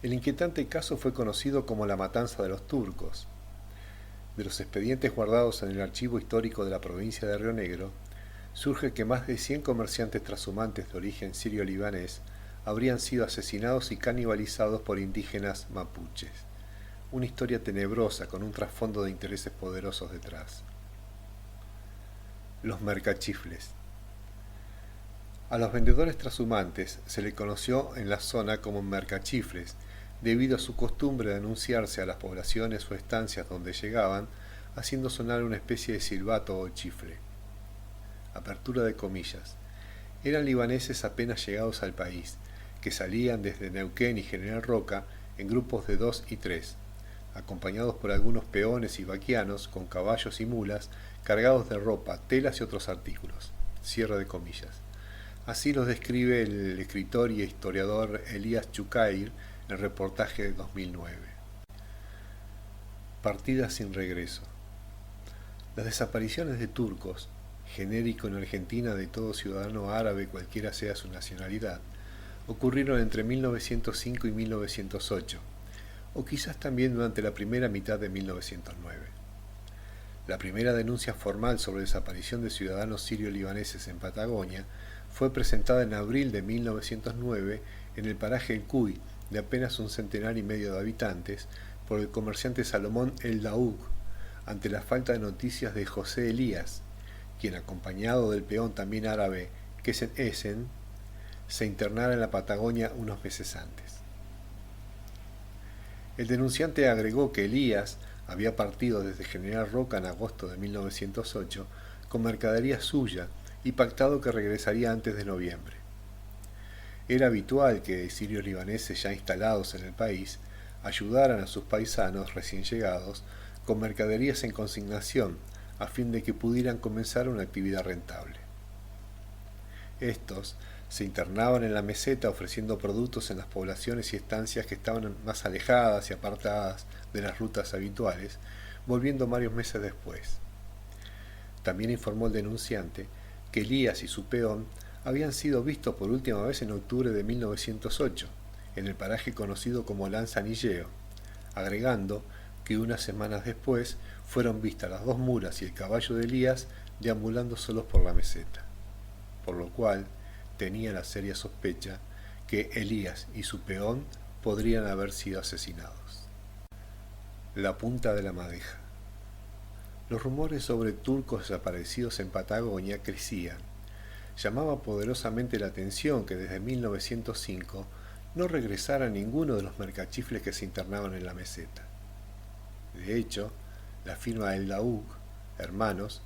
El inquietante caso fue conocido como la matanza de los turcos. De los expedientes guardados en el archivo histórico de la provincia de Río Negro, surge que más de 100 comerciantes trashumantes de origen sirio-libanés habrían sido asesinados y canibalizados por indígenas mapuches. Una historia tenebrosa con un trasfondo de intereses poderosos detrás. Los mercachifles. A los vendedores trashumantes se les conoció en la zona como mercachifles, debido a su costumbre de anunciarse a las poblaciones o estancias donde llegaban, haciendo sonar una especie de silbato o chifle. Apertura de comillas. Eran libaneses apenas llegados al país, que salían desde Neuquén y General Roca en grupos de 2 y 3, acompañados por algunos peones y vaquianos con caballos y mulas cargados de ropa, telas y otros artículos. Cierre de comillas. Así los describe el escritor y historiador Elías Chucair en el reportaje de 2009. Partida sin regreso. Las desapariciones de turcos, genérico en Argentina de todo ciudadano árabe cualquiera sea su nacionalidad, ocurrieron entre 1905 y 1908, o quizás también durante la primera mitad de 1909. La primera denuncia formal sobre desaparición de ciudadanos sirio-libaneses en Patagonia fue presentada en abril de 1909 en el paraje El Cuy, de apenas un centenar y medio de habitantes, por el comerciante Salomón El Daouk, ante la falta de noticias de José Elías, quien, acompañado del peón también árabe Kesen Essen, se internara en la Patagonia unos meses antes. El denunciante agregó que Elías había partido desde General Roca en agosto de 1908 con mercadería suya y pactado que regresaría antes de noviembre. Era habitual que sirios libaneses ya instalados en el país ayudaran a sus paisanos recién llegados con mercaderías en consignación a fin de que pudieran comenzar una actividad rentable. Estos se internaban en la meseta ofreciendo productos en las poblaciones y estancias que estaban más alejadas y apartadas de las rutas habituales, volviendo varios meses después. También informó el denunciante que Elías y su peón habían sido vistos por última vez en octubre de 1908, en el paraje conocido como Lanzanilleo, agregando que unas semanas después fueron vistas las 2 mulas y el caballo de Elías deambulando solos por la meseta, por lo cual tenía la seria sospecha que Elías y su peón podrían haber sido asesinados. La punta de la madeja. Los rumores sobre turcos desaparecidos en Patagonia crecían. Llamaba poderosamente la atención que desde 1905 no regresara ninguno de los mercachifles que se internaban en la meseta. De hecho, la firma El Daouk, hermanos,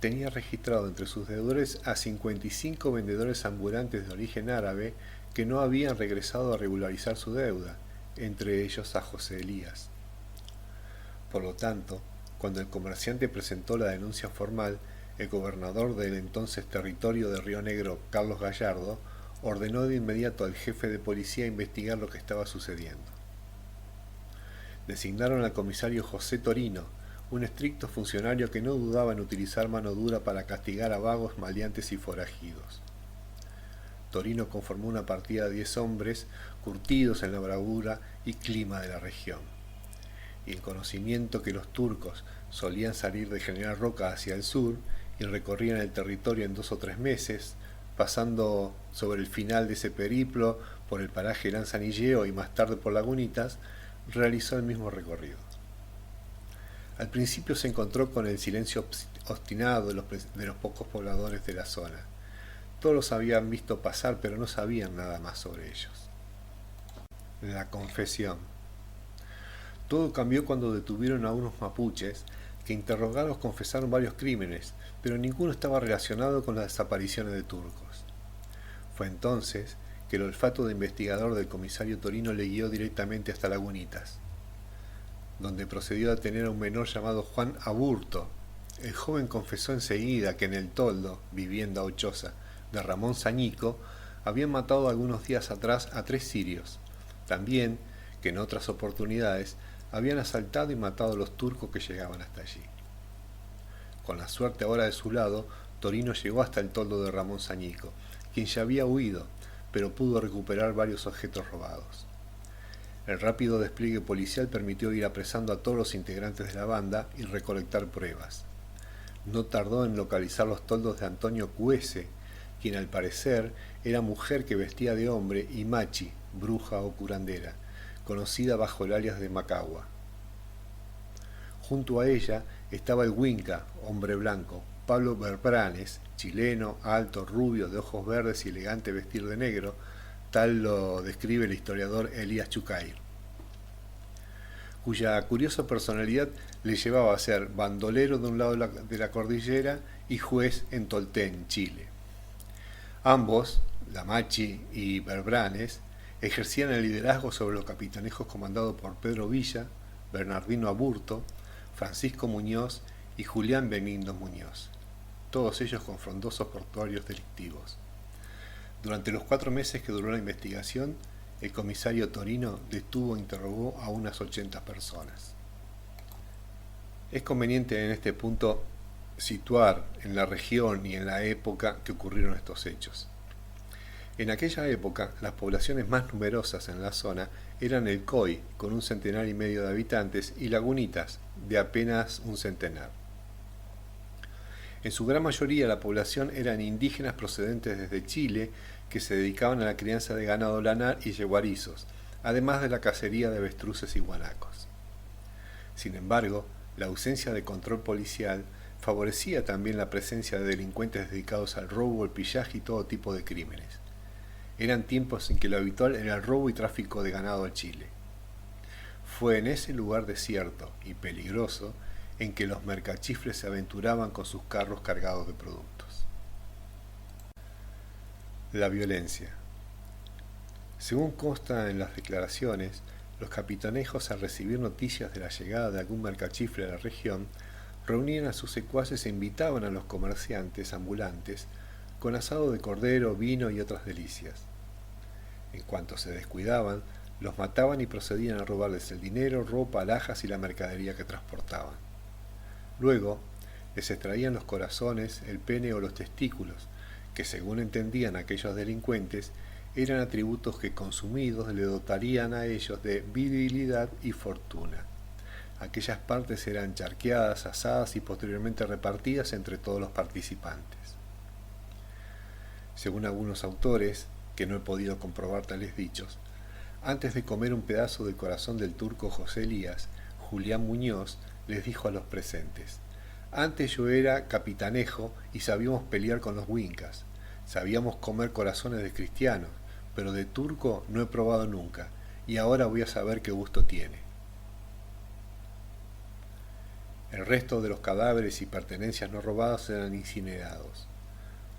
tenía registrado entre sus deudores a 55 vendedores ambulantes de origen árabe que no habían regresado a regularizar su deuda, entre ellos a José Elías. Por lo tanto, cuando el comerciante presentó la denuncia formal, el gobernador del entonces territorio de Río Negro, Carlos Gallardo, ordenó de inmediato al jefe de policía investigar lo que estaba sucediendo. Designaron al comisario José Torino, un estricto funcionario que no dudaba en utilizar mano dura para castigar a vagos, maleantes y forajidos. Torino conformó una partida de 10 hombres curtidos en la bravura y clima de la región. Y el conocimiento que los turcos solían salir de General Roca hacia el sur y recorrían el territorio en 2 o 3 meses, pasando sobre el final de ese periplo por el paraje Lanzanilleo y más tarde por Lagunitas, realizó el mismo recorrido. Al principio se encontró con el silencio obstinado de los pocos pobladores de la zona. Todos los habían visto pasar, pero no sabían nada más sobre ellos. La confesión. Todo cambió cuando detuvieron a unos mapuches que, interrogados, confesaron varios crímenes, pero ninguno estaba relacionado con las desapariciones de turcos. Fue entonces que el olfato de investigador del comisario Torino le guió directamente hasta Lagunitas, donde procedió a detener a un menor llamado Juan Aburto. El joven confesó enseguida que en el toldo, vivienda o choza, de Ramón Sañico, habían matado algunos días atrás a 3 sirios. También que en otras oportunidades habían asaltado y matado a los turcos que llegaban hasta allí. Con la suerte ahora de su lado, Torino llegó hasta el toldo de Ramón Sañico, quien ya había huido, pero pudo recuperar varios objetos robados. El rápido despliegue policial permitió ir apresando a todos los integrantes de la banda y recolectar pruebas. No tardó en localizar los toldos de Antonio Cuese, quien al parecer era mujer que vestía de hombre, y Machi, bruja o curandera, conocida bajo el alias de Macagua. Junto a ella estaba el Winca, hombre blanco, Pablo Verbranes, chileno, alto, rubio, de ojos verdes y elegante vestir de negro, tal lo describe el historiador Elías Chucair, cuya curiosa personalidad le llevaba a ser bandolero de un lado de la cordillera y juez en Tolten, Chile. Ambos, la Machi y Verbranes, ejercían el liderazgo sobre los capitanejos comandados por Pedro Villa, Bernardino Aburto, Francisco Muñoz y Julián Benigno Muñoz, todos ellos con frondosos portuarios delictivos. Durante los 4 meses que duró la investigación, el comisario Torino detuvo e interrogó a unas 80 personas. Es conveniente en este punto situar en la región y en la época que ocurrieron estos hechos. En aquella época, las poblaciones más numerosas en la zona eran el Coy, con 1,5 centenar de habitantes, y Lagunitas, de apenas 1 centenar. En su gran mayoría la población eran indígenas procedentes desde Chile que se dedicaban a la crianza de ganado lanar y yeguarizos, además de la cacería de avestruces y guanacos. Sin embargo, la ausencia de control policial favorecía también la presencia de delincuentes dedicados al robo, el pillaje y todo tipo de crímenes. Eran tiempos en que lo habitual era el robo y tráfico de ganado a Chile. Fue en ese lugar desierto y peligroso en que los mercachifles se aventuraban con sus carros cargados de productos. La violencia. Según consta en las declaraciones, los capitanejos, al recibir noticias de la llegada de algún mercachifle a la región, reunían a sus secuaces e invitaban a los comerciantes ambulantes con asado de cordero, vino y otras delicias. En cuanto se descuidaban, los mataban y procedían a robarles el dinero, ropa, alhajas y la mercadería que transportaban. Luego, les extraían los corazones, el pene o los testículos, que según entendían aquellos delincuentes, eran atributos que consumidos le dotarían a ellos de virilidad y fortuna. Aquellas partes eran charqueadas, asadas y posteriormente repartidas entre todos los participantes. Según algunos autores, que no he podido comprobar tales dichos, antes de comer un pedazo del corazón del turco José Elías, Julián Muñoz les dijo a los presentes: antes yo era capitanejo y sabíamos pelear con los wincas, sabíamos comer corazones de cristianos, pero de turco no he probado nunca, y ahora voy a saber qué gusto tiene. El resto de los cadáveres y pertenencias no robadas eran incinerados.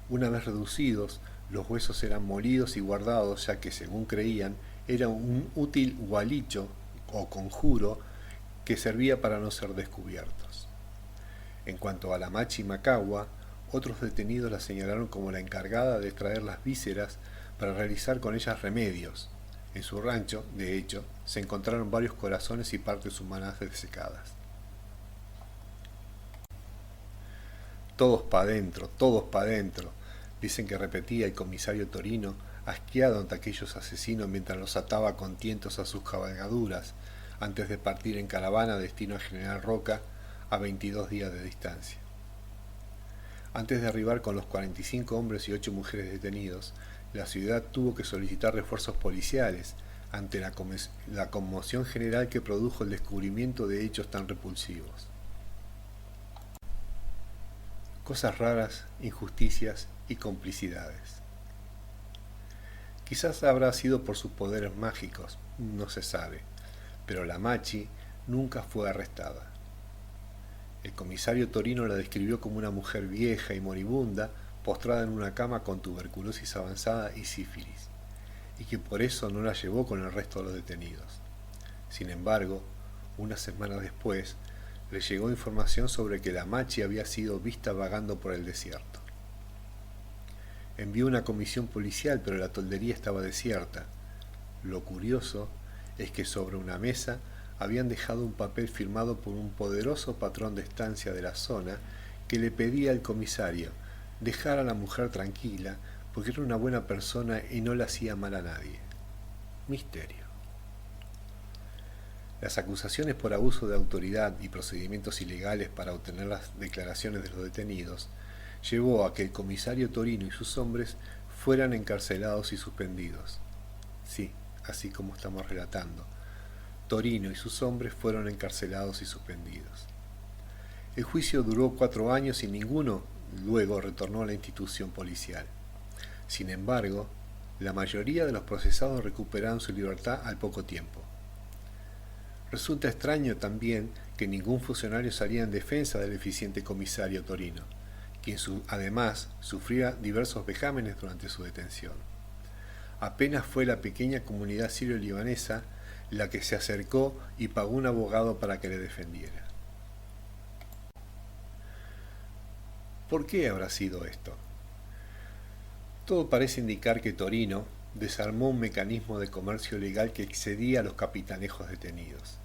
Una vez reducidos, los huesos eran molidos y guardados, ya que, según creían, era un útil gualicho o conjuro que servía para no ser descubiertos. En cuanto a la Machi Macagua, otros detenidos la señalaron como la encargada de extraer las vísceras para realizar con ellas remedios. En su rancho, de hecho, se encontraron varios corazones y partes humanas desecadas. Todos pa' dentro, dicen que repetía el comisario Torino, asqueado ante aquellos asesinos mientras los ataba con tientos a sus cabalgaduras, antes de partir en caravana destino a General Roca, a 22 días de distancia. Antes de arribar con los 45 hombres y 8 mujeres detenidos, la ciudad tuvo que solicitar refuerzos policiales ante la conmoción general que produjo el descubrimiento de hechos tan repulsivos. Cosas raras, injusticias y complicidades. Quizás habrá sido por sus poderes mágicos, no se sabe, pero la Machi nunca fue arrestada. El comisario Torino la describió como una mujer vieja y moribunda, postrada en una cama con tuberculosis avanzada y sífilis, y que por eso no la llevó con el resto de los detenidos. Sin embargo, unas semanas después, le llegó información sobre que la Machi había sido vista vagando por el desierto. Envió una comisión policial, pero la toldería estaba desierta. Lo curioso es que sobre una mesa habían dejado un papel firmado por un poderoso patrón de estancia de la zona que le pedía al comisario dejar a la mujer tranquila porque era una buena persona y no le hacía mal a nadie. Misterio. Las acusaciones por abuso de autoridad y procedimientos ilegales para obtener las declaraciones de los detenidos llevó a que el comisario Torino y sus hombres fueran encarcelados y suspendidos. Sí, así como estamos relatando. Torino y sus hombres fueron encarcelados y suspendidos. El juicio duró 4 años y ninguno luego retornó a la institución policial. Sin embargo, la mayoría de los procesados recuperaron su libertad al poco tiempo. Resulta extraño también que ningún funcionario salía en defensa del eficiente comisario Torino, quien además sufría diversos vejámenes durante su detención. Apenas fue la pequeña comunidad sirio-libanesa la que se acercó y pagó un abogado para que le defendiera. ¿Por qué habrá sido esto? Todo parece indicar que Torino desarmó un mecanismo de comercio legal que excedía a los capitanejos detenidos.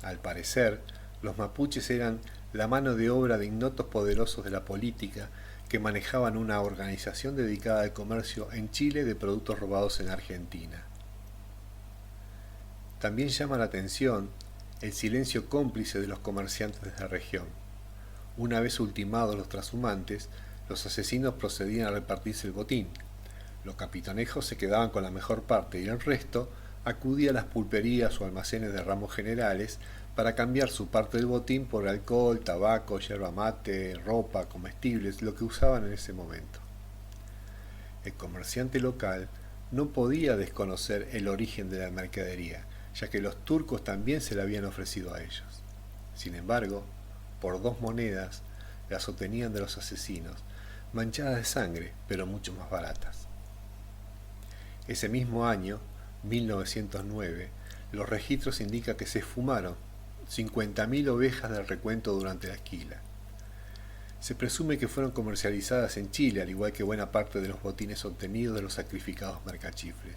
Al parecer, los mapuches eran la mano de obra de ignotos poderosos de la política que manejaban una organización dedicada al comercio en Chile de productos robados en Argentina. También llama la atención el silencio cómplice de los comerciantes de la región. Una vez ultimados los trashumantes, los asesinos procedían a repartirse el botín. Los capitanejos se quedaban con la mejor parte y el resto acudía a las pulperías o almacenes de ramos generales para cambiar su parte del botín por alcohol, tabaco, yerba mate, ropa, comestibles, lo que usaban en ese momento. El comerciante local no podía desconocer el origen de la mercadería, ya que los turcos también se la habían ofrecido a ellos. Sin embargo, por 2 monedas las obtenían de los asesinos, manchadas de sangre, pero mucho más baratas. Ese mismo año, 1909, los registros indican que se esfumaron 50.000 ovejas del recuento durante la esquila. Se presume que fueron comercializadas en Chile, al igual que buena parte de los botines obtenidos de los sacrificados mercachifles.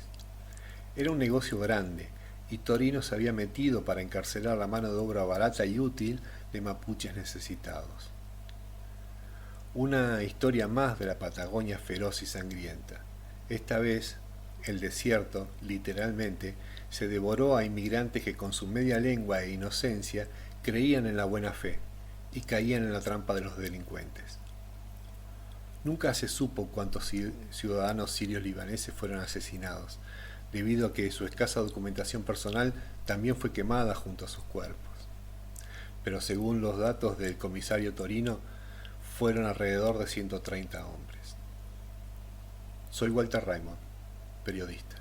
Era un negocio grande, y Torino se había metido para encarcelar la mano de obra barata y útil de mapuches necesitados. Una historia más de la Patagonia feroz y sangrienta. Esta vez, el desierto, literalmente, se devoró a inmigrantes que con su media lengua e inocencia creían en la buena fe y caían en la trampa de los delincuentes. Nunca se supo cuántos ciudadanos sirios libaneses fueron asesinados, debido a que su escasa documentación personal también fue quemada junto a sus cuerpos. Pero según los datos del comisario Torino, fueron alrededor de 130 hombres. Soy Walter Raymond, periodista.